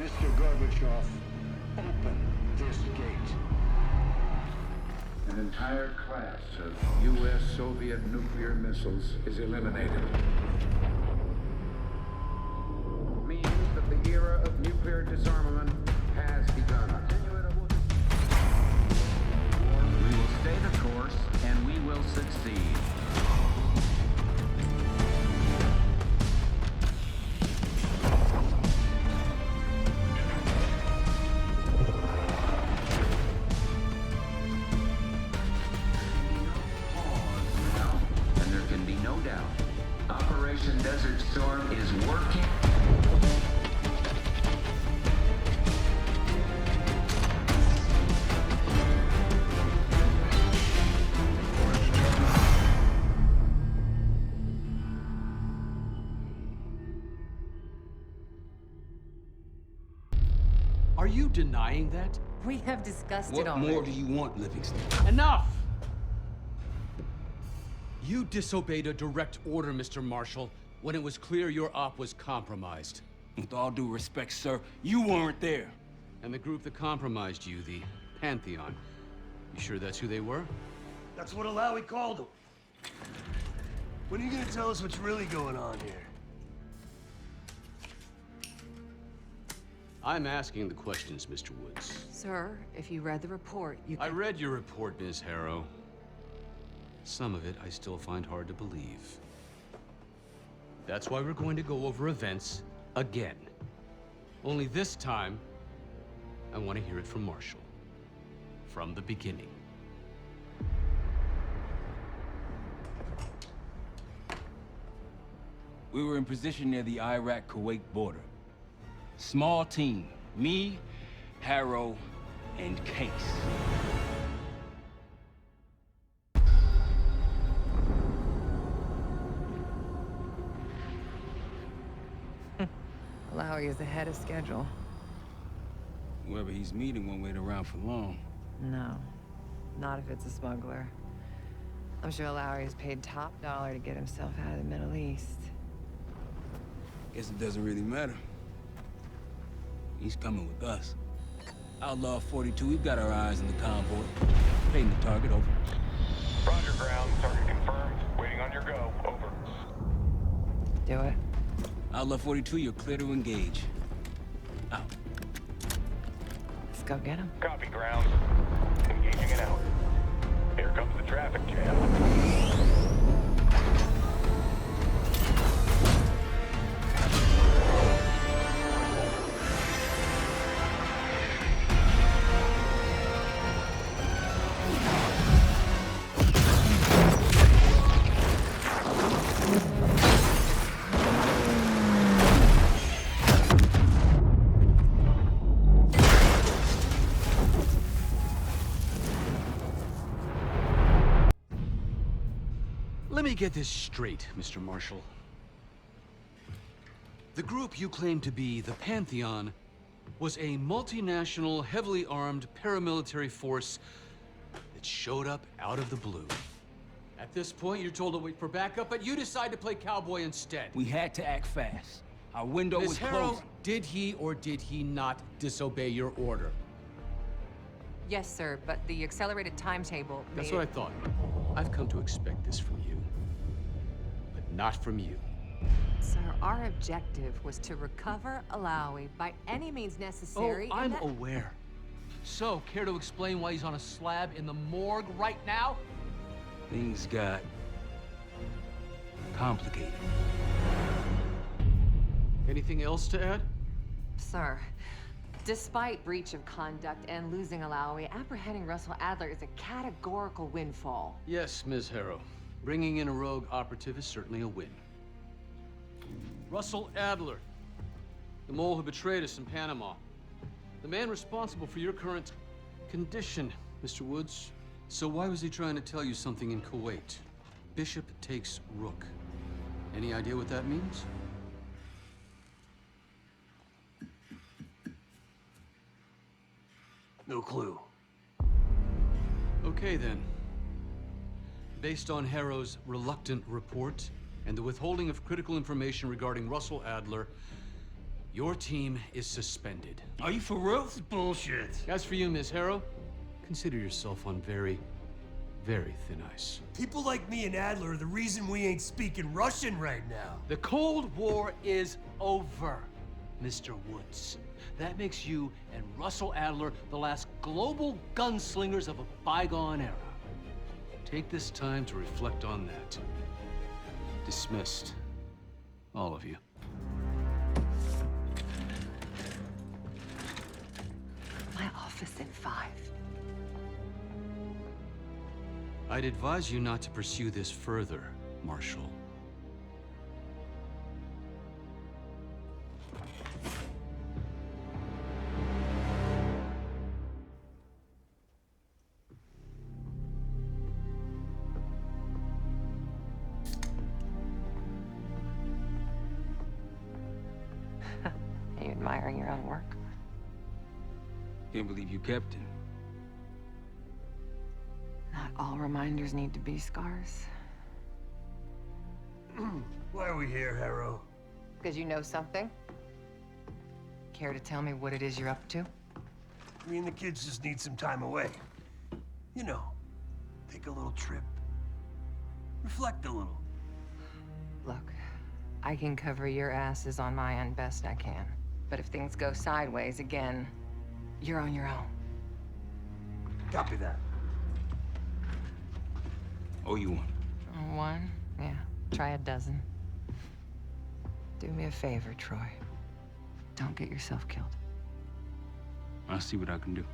Mr. Gorbachev, open this gate. An entire class of U.S.-Soviet nuclear missiles is eliminated. Means that the era of nuclear disarmament has begun. We will stay the course, and we will succeed. And there can be no doubt. Operation Desert Storm is working. Are you denying that? We have discussed it What already. more do you want, Livingston? Enough! You disobeyed a direct order, Mr. Marshall, when it was clear your op was compromised. With all due respect, sir, you weren't there. And the group that compromised you, the Pantheon, you sure that's who they were? That's what Alawi called him. When are you gonna tell us what's really going on here? I'm asking the questions, Mr. Woods. Sir, if you read the report, you I can... read your report, Ms. Harrow. Some of it I still find hard to believe. That's why we're going to go over events again. Only this time, I want to hear it from Marshall. From the beginning. We were in position near the Iraq-Kuwait border. Small team. Me, Harrow, and Case. Alawi is ahead of schedule. Whoever he's meeting won't wait around for long. No, not if it's a smuggler. I'm sure Alawi is paid top dollar to get himself out of the Middle East. Guess it doesn't really matter. He's coming with us. Outlaw 42, we've got our eyes on the convoy. Painting the target, over. Roger, ground. Target confirmed. Waiting on your go. Over. Do it. Outlaw 42, you're clear to engage. Out. Let's go get him. Copy, ground. Engaging it out. Here comes the traffic jam. Let me get this straight, Mr. Marshall. The group you claim to be the Pantheon was a multinational, heavily armed paramilitary force that showed up out of the blue. At this point, you're told to wait for backup, but you decide to play cowboy instead. We had to act fast. Our window Ms. was Harrow, closing. did he or did he not disobey your order? Yes, sir, but the accelerated timetable That's made what I it- thought. I've come to expect this from you, but not from you. Sir, our objective was to recover Alawi by any means necessary. Oh, and I'm that- aware. So, care to explain why he's on a slab in the morgue right now? Things got complicated. Anything else to add? Sir, despite breach of conduct and losing Alawi, apprehending Russell Adler is a categorical windfall. Yes, Ms. Harrow. Bringing in a rogue operative is certainly a win. Russell Adler, the mole who betrayed us in Panama. The man responsible for your current condition, Mr. Woods. So why was he trying to tell you something in Kuwait? Bishop takes Rook. Any idea what that means? No clue. Okay, then. Based on Harrow's reluctant report and the withholding of critical information regarding Russell Adler, Your team is suspended. Are you for real? This is bullshit. As for you, Ms. Harrow, consider yourself on very, very thin ice. People like me and Adler are the reason we ain't speaking Russian right now. The Cold War is over, Mr. Woods. That makes you and Russell Adler the last global gunslingers of a bygone era. Take this time to reflect on that. Dismissed. All of you. My office in 5. I'd advise you not to pursue this further, Marshal. Are you admiring your own work? Can't believe you kept it. Not all reminders need to be scars. Why are we here, Harrow? Because you know something? Care to tell me what it is you're up to? Me and the kids just need some time away. You know, take a little trip. Reflect a little. Look, I can cover your asses on my end best I can. But if things go sideways again, you're on your own. Copy that. Oh, you one. One? Yeah. Try a dozen. Do me a favor, Troy. Don't get yourself killed. I'll see what I can do.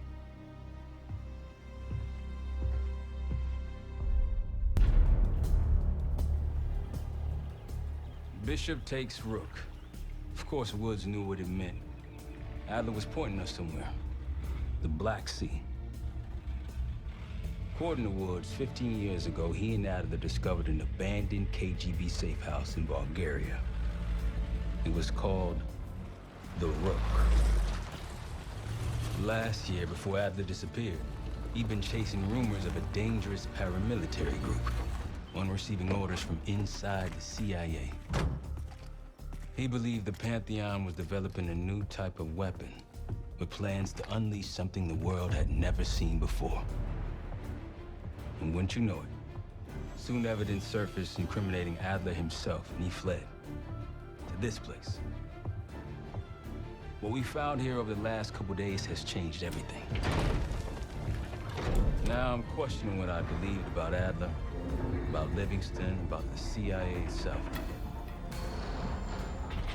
Bishop takes Rook. Of course, Woods knew what it meant. Adler was pointing us somewhere. The Black Sea. According to Woods, 15 years ago, he and Adler discovered an abandoned KGB safe house in Bulgaria. It was called the Rook. Last year, before Adler disappeared, he'd been chasing rumors of a dangerous paramilitary group, one receiving orders from inside the CIA. He believed the Pantheon was developing a new type of weapon, with plans to unleash something the world had never seen before. And wouldn't you know it, soon evidence surfaced incriminating Adler himself, and he fled to this place. What we found here over the last couple days has changed everything. Now I'm questioning what I believed about Adler, about Livingston, about the CIA itself.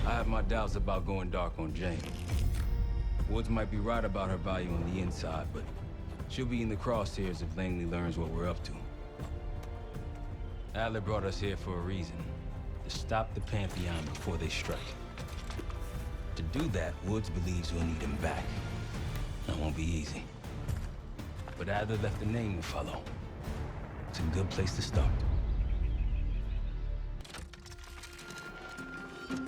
I have my doubts about going dark on Jane. Woods might be right about her value on the inside, but she'll be in the crosshairs if Langley learns what we're up to. Adler brought us here for a reason, to stop the Pantheon before they strike. To do that, Woods believes we'll need him back. That won't be easy. But Adler left a name to follow. It's a good place to start.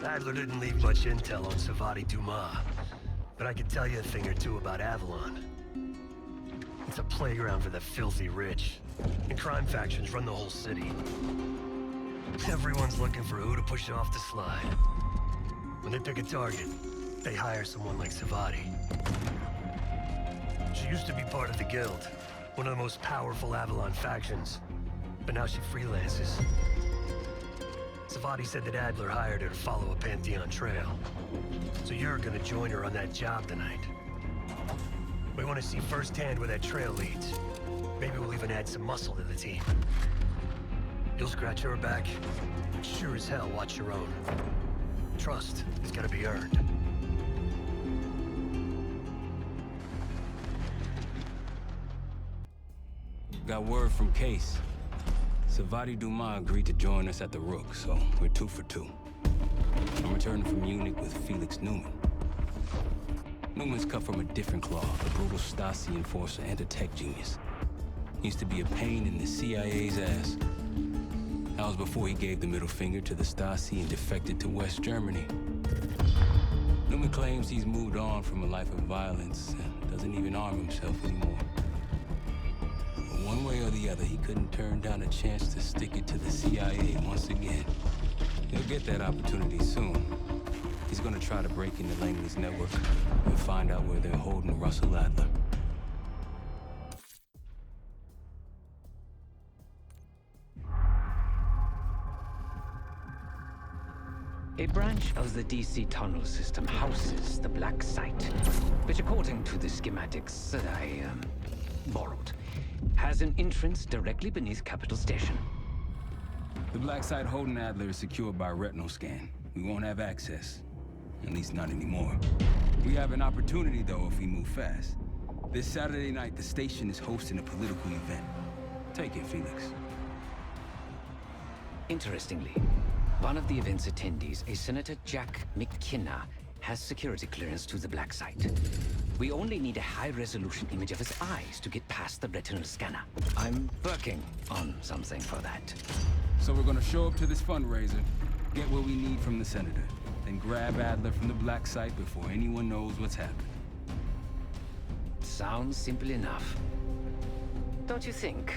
Adler didn't leave much intel on Savati Dumas, but I can tell you a thing or two about Avalon. It's a playground for the filthy rich, and crime factions run the whole city. Everyone's looking for who to push off the slide. When they pick a target, they hire someone like Savati. She used to be part of the Guild, one of the most powerful Avalon factions, but now she freelances. Savati said that Adler hired her to follow a Pantheon trail. So you're gonna join her on that job tonight. We want to see firsthand where that trail leads. Maybe we'll even add some muscle to the team. You'll scratch her back, but sure as hell watch your own. Trust is gotta be earned. Got word from Case. Savati Dumas agreed to join us at the Rook, so we're 2 for 2. I'm returning from Munich with Felix Newman. Newman's cut from a different cloth, a brutal Stasi enforcer and a tech genius. He used to be a pain in the CIA's ass. That was before he gave the middle finger to the Stasi and defected to West Germany. Newman claims he's moved on from a life of violence and doesn't even arm himself anymore. But one way or the other, he couldn't turn down a chance to stick it to the CIA once again. He'll get that opportunity soon. He's gonna try to break into Langley's network and find out where they're holding Russell Adler. A branch of the DC tunnel system houses the Black Site, which according to the schematics that I borrowed, has an entrance directly beneath Capital Station. The Black Site holding Adler is secured by retinal scan. We won't have access. At least not anymore. We have an opportunity, though, if we move fast. This Saturday night, the station is hosting a political event. Take it, Felix. Interestingly, one of the event's attendees, a Senator Jack McKenna, has security clearance to the Black Site. We only need a high-resolution image of his eyes to get past the retinal scanner. I'm working on something for that. So we're gonna show up to this fundraiser, get what we need from the Senator, then grab Adler from the Black Site before anyone knows what's happened. Sounds simple enough. Don't you think?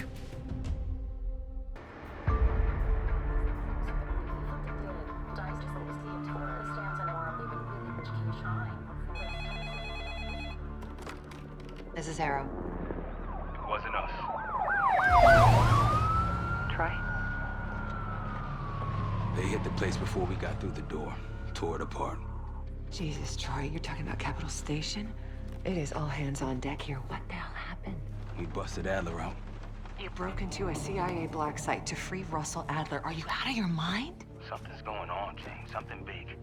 This is Arrow. It wasn't us. Troy? They hit the place before we got through the door, tore it apart. Jesus, Troy, you're talking about Capital Station? It is all hands on deck here. What the hell happened? We busted Adler out. You broke into a CIA Black Site to free Russell Adler. Are you out of your mind? Something's going on, Jane. Something big.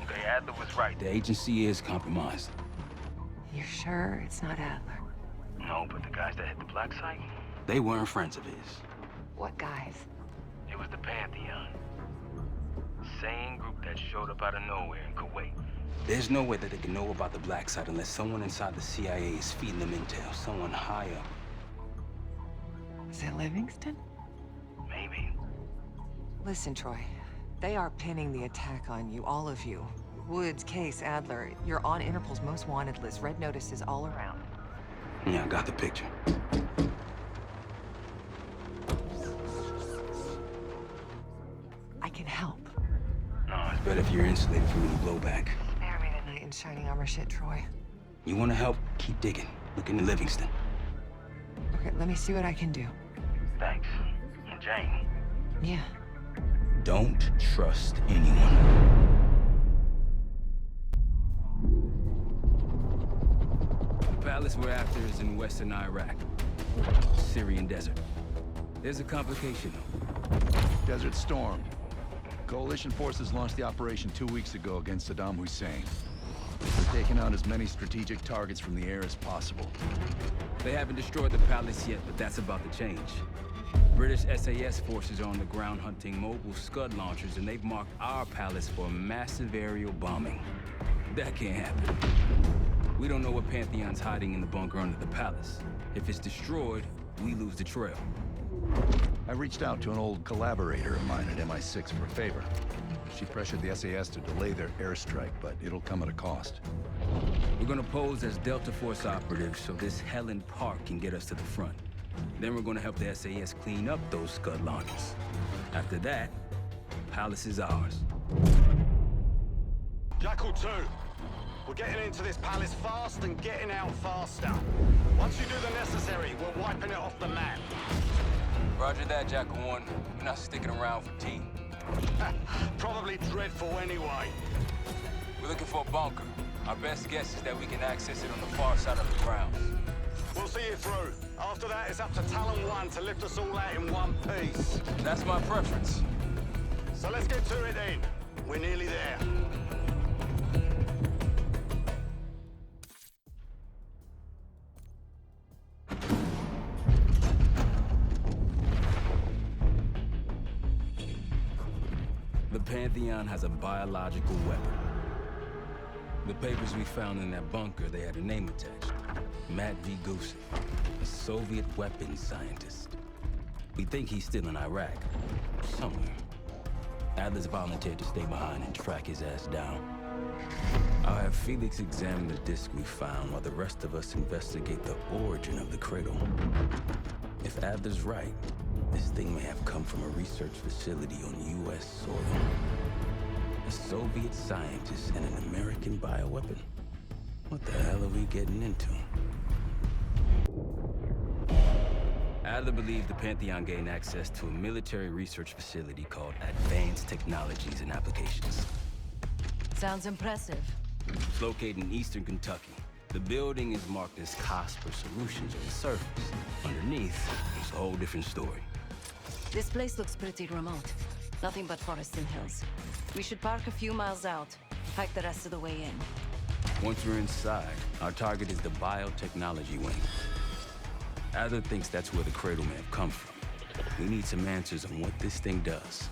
Okay, Adler was right. The agency is compromised. You're sure it's not Adler? No, but the guys that hit the Black Site, They weren't friends of his. What guys? it was the Pantheon. Same group that showed up out of nowhere in Kuwait. There's no way that they can know about the Black Site unless someone inside the CIA is feeding them intel, someone high up. Is it Livingston? Maybe. Listen, Troy. They are pinning the attack on you, all of you. Woods, Case, Adler. You're on Interpol's most wanted list. Red notices all around. Yeah, I got the picture. I can help. No, it's But if you're insulated from any blowback, Spare me the knight in shining armor shit, Troy. you want to help, keep digging. Look into Livingston. Okay, let me see what I can do. thanks. And Jane. Yeah. Don't trust anyone. The palace we're after is in western Iraq. Syrian desert. There's a complication, though. Desert Storm. Coalition forces launched the operation 2 weeks ago against Saddam Hussein. They're taking out as many strategic targets from the air as possible. They haven't destroyed the palace yet, but that's about to change. British SAS forces are on the ground hunting mobile Scud launchers, and they've marked our palace for massive aerial bombing. That can't happen. We don't know what Pantheon's hiding in the bunker under the palace. If it's destroyed, we lose the trail. I reached out to an old collaborator of mine at MI6 for a favor. She pressured the SAS to delay their airstrike, but it'll come at a cost. We're gonna pose as Delta Force operatives so this Helen Park can get us to the front. Then we're gonna help the SAS clean up those Scud launchers. After that, palace is ours. Jackal 2, we're getting into this palace fast and getting out faster. Once you do the necessary, we're wiping it off the map. Roger that, Jackal 1. We're not sticking around for tea. Probably dreadful anyway. We're looking for a bunker. Our best guess is that we can access it on the far side of the grounds. We'll see you through. After that, it's up to Talon 1 to lift us all out in one piece. That's my preference. So let's get to it then. We're nearly there. The Pantheon has a biological weapon. The papers we found in that bunker, they had a name attached. Matt V. Gusev, a Soviet weapons scientist. We think he's still in Iraq, somewhere. Adler's volunteered to stay behind and track his ass down. I'll have Felix examine the disc we found while the rest of us investigate the origin of the cradle. If Adler's right, this thing may have come from a research facility on U.S. soil. a Soviet scientist and an American bioweapon. What the hell are we getting into? Adler believed the Pantheon gained access to a military research facility called Advanced Technologies and Applications. Sounds impressive. It's located in eastern Kentucky. The building is marked as Cosper Solutions on the surface. Underneath, it's a whole different story. This place looks pretty remote. Nothing but forests and hills. We should park a few miles out, hike the rest of the way in. Once we're inside, our target is the biotechnology wing. Adler thinks that's where the Cradle may have come from. We need some answers on what this thing does.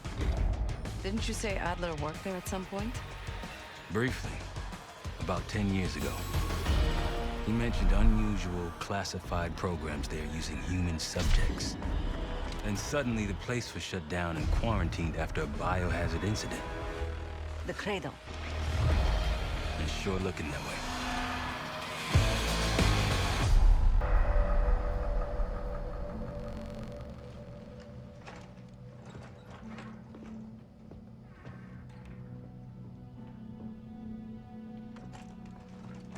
Didn't you say Adler worked there at some point? Briefly, about 10 years ago. He mentioned unusual, classified programs there using human subjects. And suddenly the place was shut down and quarantined after a biohazard incident. The Cradle. It's sure looking that way.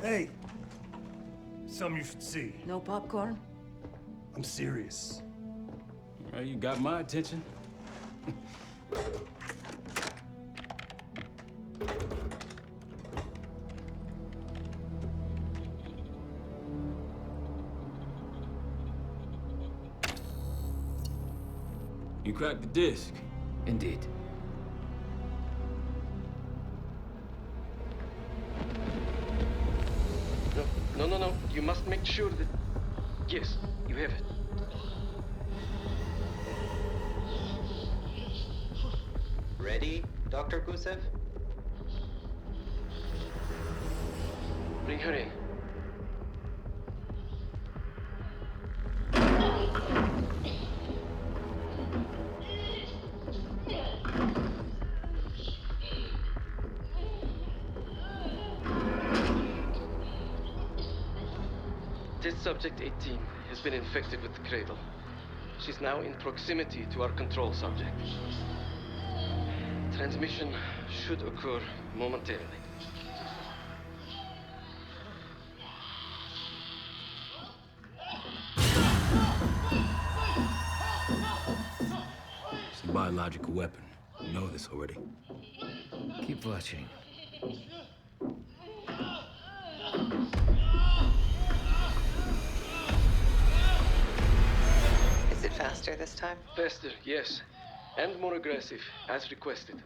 Hey! Something you should see. No popcorn? I'm serious. Well, you got my attention. You cracked the disc. Indeed. No. You must make sure that... Yes, you have it. Ready, Dr. Gusev? Bring her in. Test subject 18 has been infected with the Cradle. She's now in proximity to our control subject. Transmission should occur momentarily. It's a biological weapon. You know this already. Keep watching. Is it faster this time? Faster, yes. And more aggressive, as requested.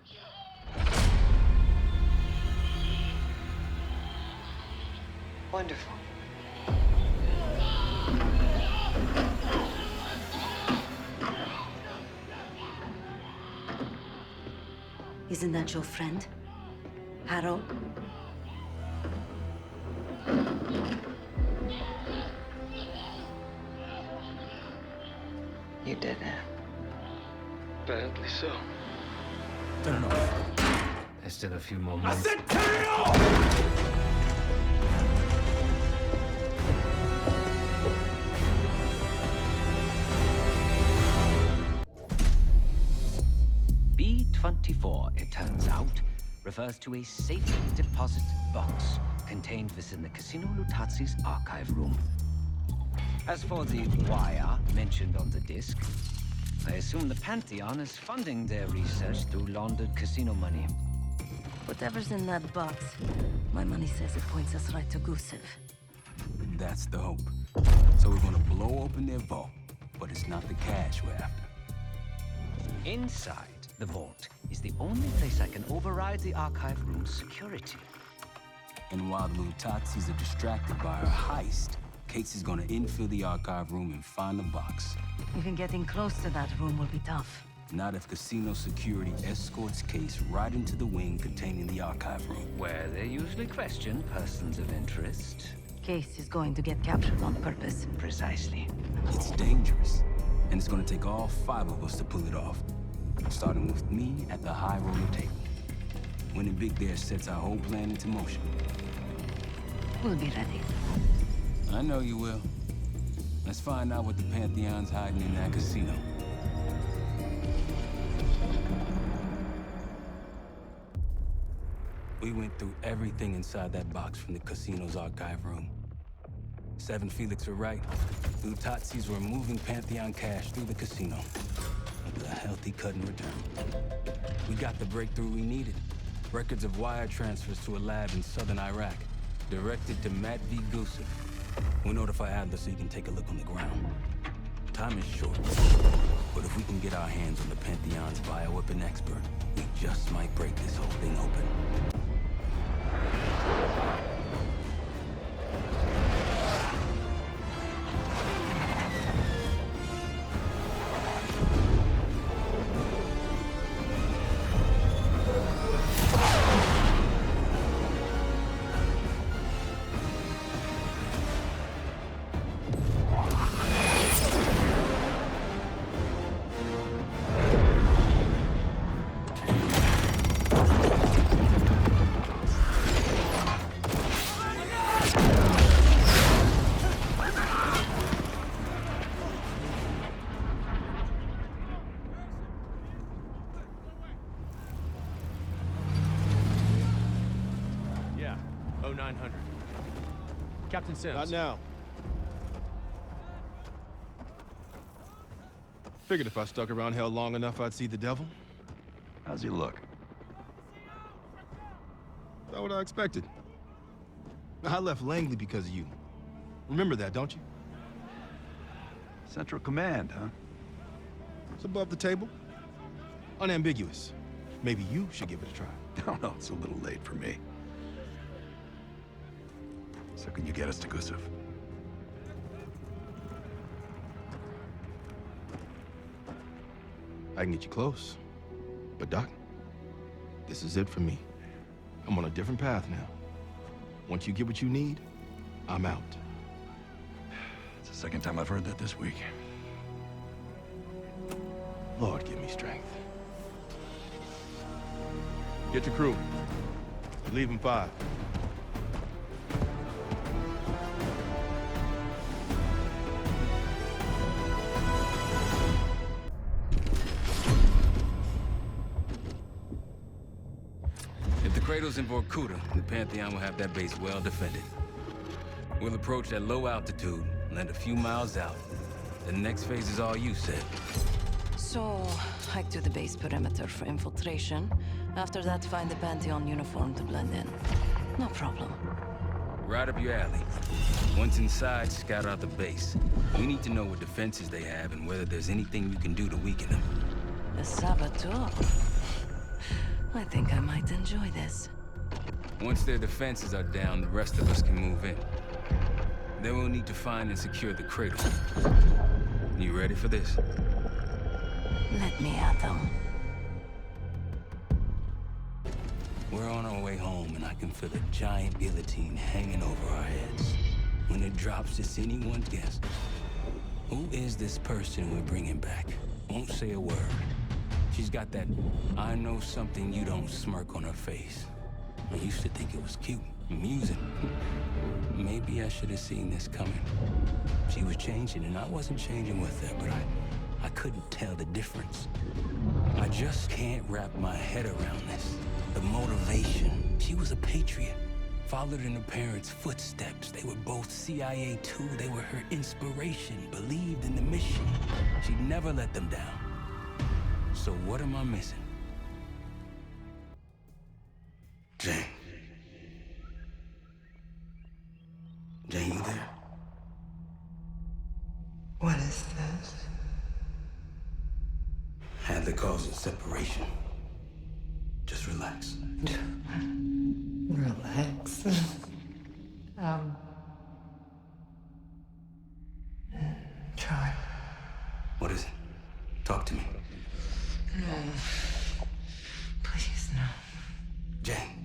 Wonderful. Isn't that your friend? Harrow? You did it. Apparently so. Turn it off. There's still a few more minutes. I said turn it off! B-24, it turns out, refers to a safe deposit box contained within the Casino Lutazi's archive room. As for the wire mentioned on the disc, I assume the Pantheon is funding their research through laundered casino money. Whatever's in that box, my money says it points us right to Gusev. That's the hope. So we're gonna blow open their vault, but it's not the cash we're after. Inside the vault is the only place I can override the archive room's security. And while the Lutazis are distracted by our heist, Case is gonna infill the archive room and find the box. Even getting close to that room will be tough. Not if casino security escorts Case right into the wing containing the archive room. Where they usually question persons of interest. Case is going to get captured on purpose. Precisely. It's dangerous, and it's gonna take all 5 of us to pull it off. Starting with me at the high roller table. Winning big there sets our whole plan into motion. We'll be ready. I know you will. Let's find out what the Pantheon's hiding in that casino. We went through everything inside that box from the casino's archive room. 7 Felix were right. The Utazis were moving Pantheon cash through the casino with a healthy cut in return. We got the breakthrough we needed. Records of wire transfers to a lab in southern Iraq, directed to Matt V. Gusev. We'll notify Adler so he can take a look on the ground. Time is short, but if we can get our hands on the Pantheon's bioweapon expert, we just might break this whole thing open. Yeah, 0900. Captain Sims. Not now. Figured if I stuck around hell long enough, I'd see the devil. How's he look? Not what I expected. I left Langley because of you. Remember that, don't you? Central Command, huh? It's above the table. Unambiguous. Maybe you should give it a try. Oh, no, it's a little late for me. So can you get us to Gusev? I can get you close. But Doc, this is it for me. I'm on a different path now. Once you get what you need, I'm out. It's the second time I've heard that this week. Lord, give me strength. Get your crew. You leave in 5. If the cradle's in Vorkuta, the Pantheon will have that base well defended. We'll approach at low altitude, land a few miles out. The next phase is all you, Sid. So, hike to the base perimeter for infiltration. After that, find the Pantheon uniform to blend in. No problem. Right up your alley. Once inside, scout out the base. We need to know what defenses they have and whether there's anything you can do to weaken them. The saboteur. I think I might enjoy this. Once their defenses are down, the rest of us can move in. Then we'll need to find and secure the cradle. You ready for this? Let me at them. We're on our way home, and I can feel a giant guillotine hanging over our heads. When it drops, it's anyone's guess. Who is this person we're bringing back? Won't say a word. She's got that I know something you don't smirk on her face. I used to think it was cute, amusing. Maybe I should have seen this coming. She was changing, and I wasn't changing with her, but I couldn't tell the difference. I just can't wrap my head around this. The motivation. She was a patriot. Followed in her parents' footsteps. They were both CIA too. They were her inspiration. Believed in the mission. She'd never let them down. So what am I missing? Jane. Jane, you there? What is this? Had the cause of separation. Just relax. Relax. Try. What is it? Talk to me. No. Please, no. Jane.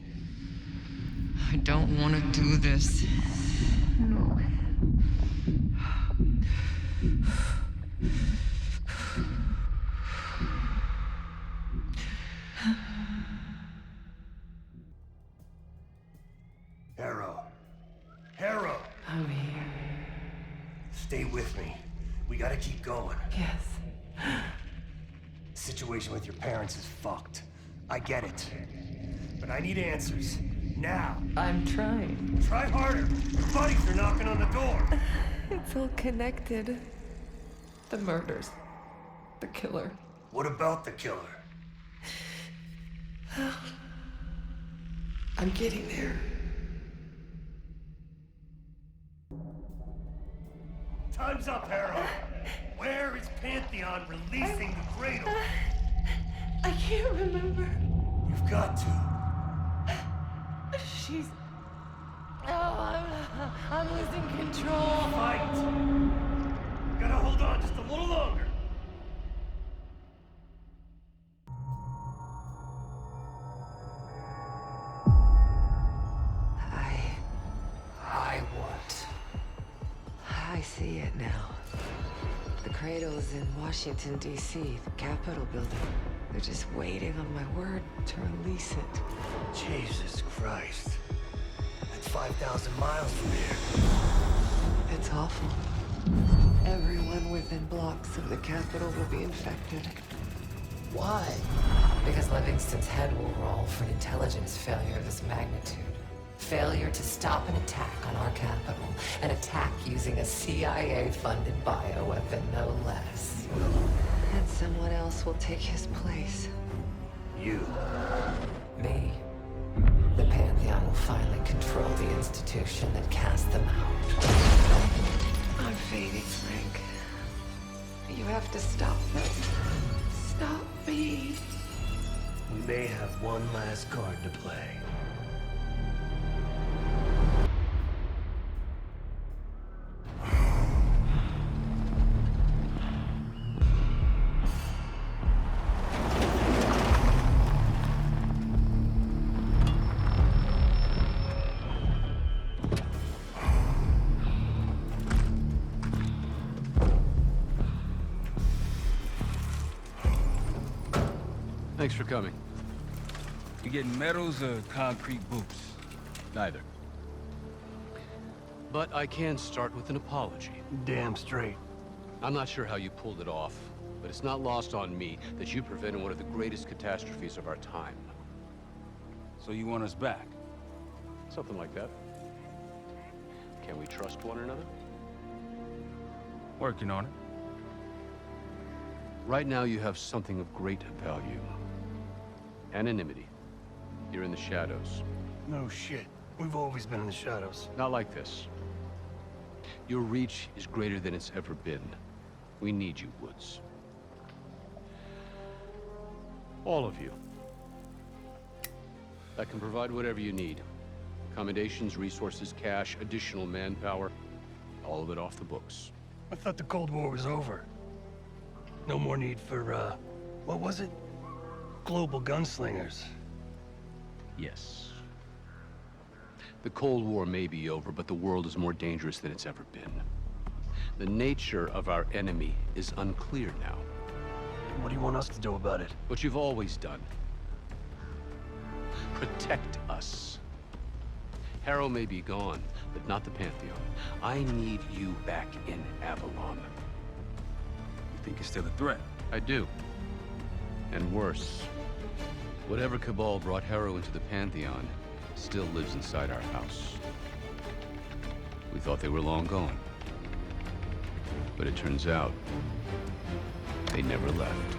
I don't want to do this. No. Harrow! I'm here. Stay with me. We gotta keep going. Yes. The situation with your parents is fucked. I get it. but I need answers. Now. I'm trying. Try harder. Your buddies are knocking on the door. It's all connected. The murders. The killer. What about the killer? I'm getting there. Time's up, Harrow. Where is Pantheon releasing the cradle? I can't remember. You've got to. She's... Oh, I'm losing control. Fight! Gotta hold on just a little longer. I see it now. The cradle's in Washington, D.C., the Capitol building. They're just waiting on my word to release it. Jesus Christ. That's 5,000 miles from here. It's awful. Everyone within blocks of the Capitol will be infected. Why? Because Livingston's head will roll for an intelligence failure of this magnitude. Failure to stop an attack on our capital. An attack using a CIA-funded bioweapon, no less. And someone else will take his place. You. Me. The Pantheon will finally control the institution that cast them out. I'm fading, Frank. You have to stop this. Stop me. We may have one last card to play. Thanks for coming. You getting medals or concrete boots? Neither. But I can start with an apology. Damn straight. I'm not sure how you pulled it off, but it's not lost on me that you prevented one of the greatest catastrophes of our time. So you want us back? Something like that. Can we trust one another? Working on it. Right now you have something of great value. Anonymity. You're in the shadows. No shit. We've always been in the shadows. Not like this. Your reach is greater than it's ever been. We need you, Woods. All of you. I can provide whatever you need. Accommodations, resources, cash, additional manpower. All of it off the books. I thought the Cold War was over. No more need for, what was it? Global gunslingers. Yes. The Cold War may be over, but the world is more dangerous than it's ever been. The nature of our enemy is unclear now. What do you want us to do about it? What you've always done. Protect us. Harrow may be gone, but not the Pantheon. I need you back in Avalon. You think it's still a threat? I do. And worse. Whatever cabal brought Harrow into the Pantheon still lives inside our house. We thought they were long gone. But it turns out, they never left.